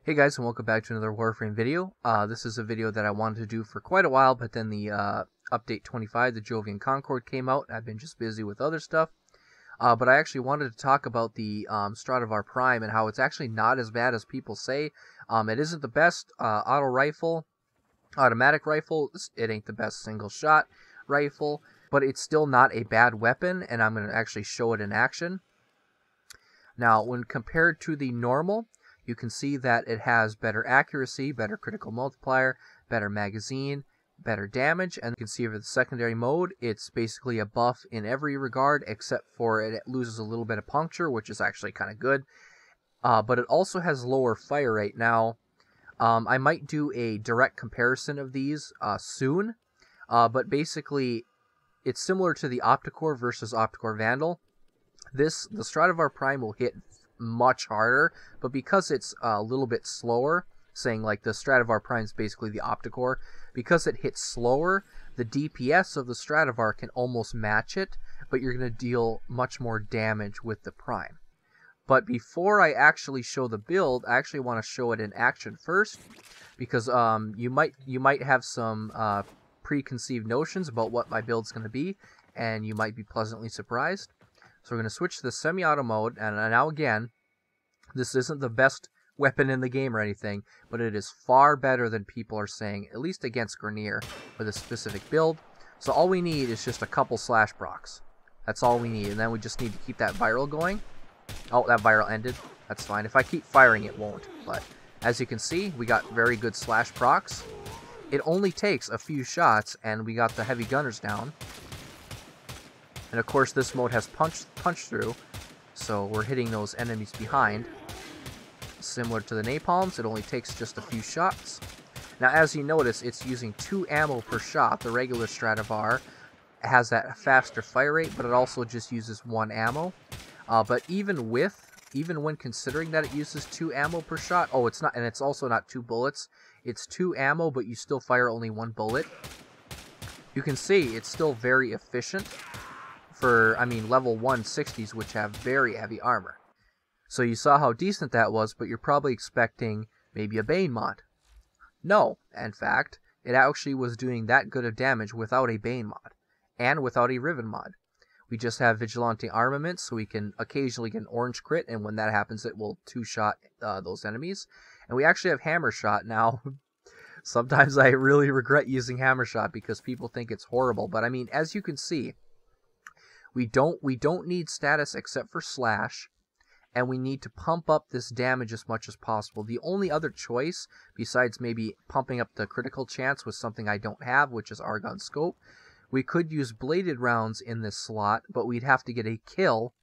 Hey guys, and welcome back to another Warframe video. This is a video that I wanted to do for quite a while, but then the update 25, the Jovian Concord, came out. I've been just busy with other stuff. But I actually wanted to talk about the Stradavar Prime and how it's actually not as bad as people say. It isn't the best automatic rifle. It ain't the best single shot rifle, but it's still not a bad weapon, and I'm going to actually show it in action. Now, when compared to the normal, you can see that it has better accuracy, better critical multiplier, better magazine, better damage, and you can see for the secondary mode, it's basically a buff in every regard, except for it loses a little bit of puncture, which is actually kind of good. But it also has lower fire rate. Now, I might do a direct comparison of these soon, but basically, it's similar to the Opticore versus Opticore Vandal. The Stradavar Prime will hit much harder, but because it's a little bit slower, saying like the Stradavar Prime is basically the Opticore, because it hits slower, the DPS of the Stradavar can almost match it, but you're going to deal much more damage with the Prime. But before I actually show the build, I actually want to show it in action first, because you might have some preconceived notions about what my build's going to be, and you might be pleasantly surprised. So we're going to switch to the semi-auto mode, and now again, this isn't the best weapon in the game or anything, but it is far better than people are saying, at least against Grineer with a specific build. So all we need is just a couple slash procs. That's all we need, and then we just need to keep that viral going. Oh, that viral ended. That's fine. If I keep firing, it won't. But as you can see, we got very good slash procs. It only takes a few shots, and we got the heavy gunners down. And of course, this mode has punch through, so we're hitting those enemies behind. Similar to the napalms, it only takes just a few shots. Now, as you notice, it's using 2 ammo per shot. The regular Stradavar has that faster fire rate, but it also just uses 1 ammo. But even when considering that it uses 2 ammo per shot, oh, it's not, and it's also not 2 bullets. It's 2 ammo, but you still fire only 1 bullet. You can see it's still very efficient for, I mean, level 160s, which have very heavy armor. So you saw how decent that was, but you're probably expecting maybe a Bane mod. No, in fact, it actually was doing that good of damage without a Bane mod, and without a Riven mod. We just have Vigilante armaments, so we can occasionally get an orange crit, and when that happens, it will 2-shot those enemies. And we actually have Hammer Shot now. Sometimes I really regret using Hammer Shot because people think it's horrible, but I mean, as you can see, we don't need status except for slash, and we need to pump up this damage as much as possible. The only other choice, besides maybe pumping up the critical chance with something I don't have, which is Argon Scope, we could use bladed rounds in this slot, but we'd have to get a kill,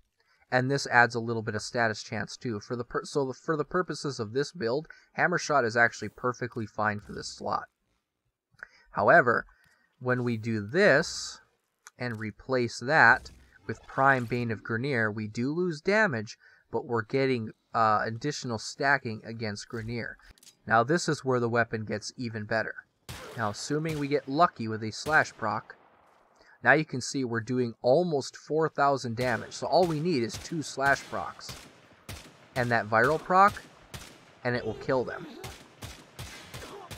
and this adds a little bit of status chance too. For the purposes of this build, Hammer Shot is actually perfectly fine for this slot. However, when we do this and replace that with Prime Bane of Grineer, we do lose damage, but we're getting additional stacking against Grineer. Now this is where the weapon gets even better. Now assuming we get lucky with a slash proc, now you can see we're doing almost 4,000 damage. So all we need is 2 slash procs and that viral proc, and it will kill them.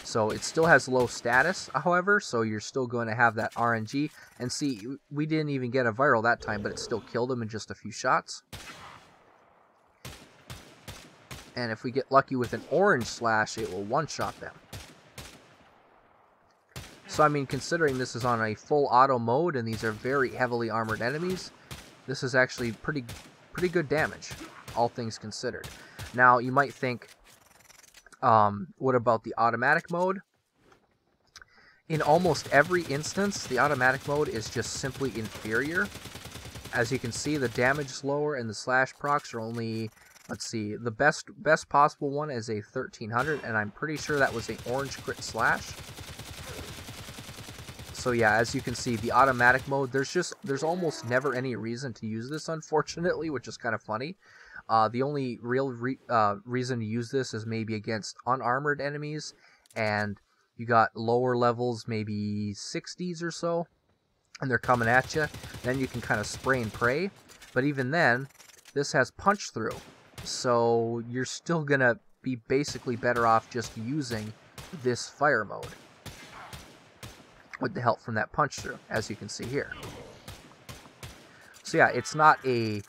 So it still has low status, however, so you're still going to have that RNG. And see, we didn't even get a viral that time, but it still killed them in just a few shots. And if we get lucky with an orange slash, it will one-shot them. So I mean, considering this is on a full auto mode and these are very heavily armored enemies, this is actually pretty good damage, all things considered. Now, you might think, what about the automatic mode? In almost every instance, the automatic mode is just simply inferior. As you can see, the damage is lower and the slash procs are only, let's see, the best possible one is a 1300, and I'm pretty sure that was an orange crit slash. So yeah, as you can see, the automatic mode, there's almost never any reason to use this, unfortunately, which is kind of funny. The only real reason to use this is maybe against unarmored enemies, and you got lower levels, maybe 60s or so, and they're coming at you. Then you can kind of spray and pray, but even then, this has punch through, so you're still gonna be basically better off just using this fire mode with the help from that punch through, as you can see here. So yeah, it's not an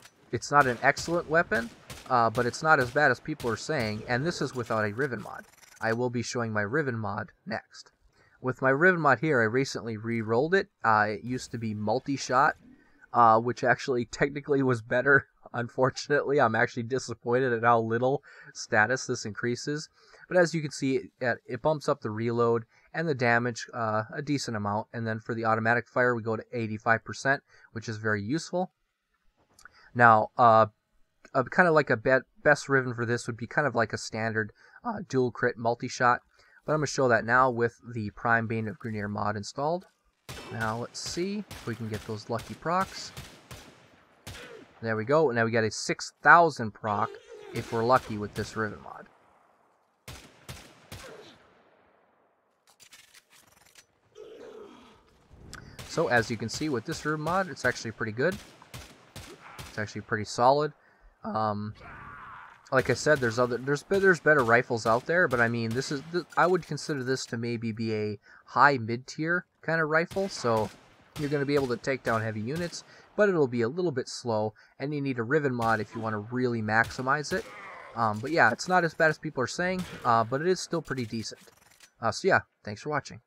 excellent weapon, but it's not as bad as people are saying, and this is without a Riven mod. I will be showing my Riven mod next. With my Riven mod here, I recently re-rolled it. It used to be multi-shot, which actually technically was better. Unfortunately, I'm actually disappointed at how little status this increases. But as you can see, it bumps up the reload and the damage a decent amount. And then for the automatic fire, we go to 85%, which is very useful. Now, kind of like a best Riven for this would be kind of like a standard dual crit multi-shot. But I'm going to show that now with the Prime Bane of Grineer mod installed. Now let's see if we can get those lucky procs. There we go. Now we got a 6,000 proc if we're lucky with this Riven mod. So as you can see with this Riven mod, it's actually pretty good. It's actually pretty solid. Like I said, there's better rifles out there, but I mean, I would consider this to maybe be a high mid-tier kind of rifle. So you're going to be able to take down heavy units, but it'll be a little bit slow, and you need a Riven mod if you want to really maximize it. But yeah, it's not as bad as people are saying, but it is still pretty decent. So yeah, thanks for watching.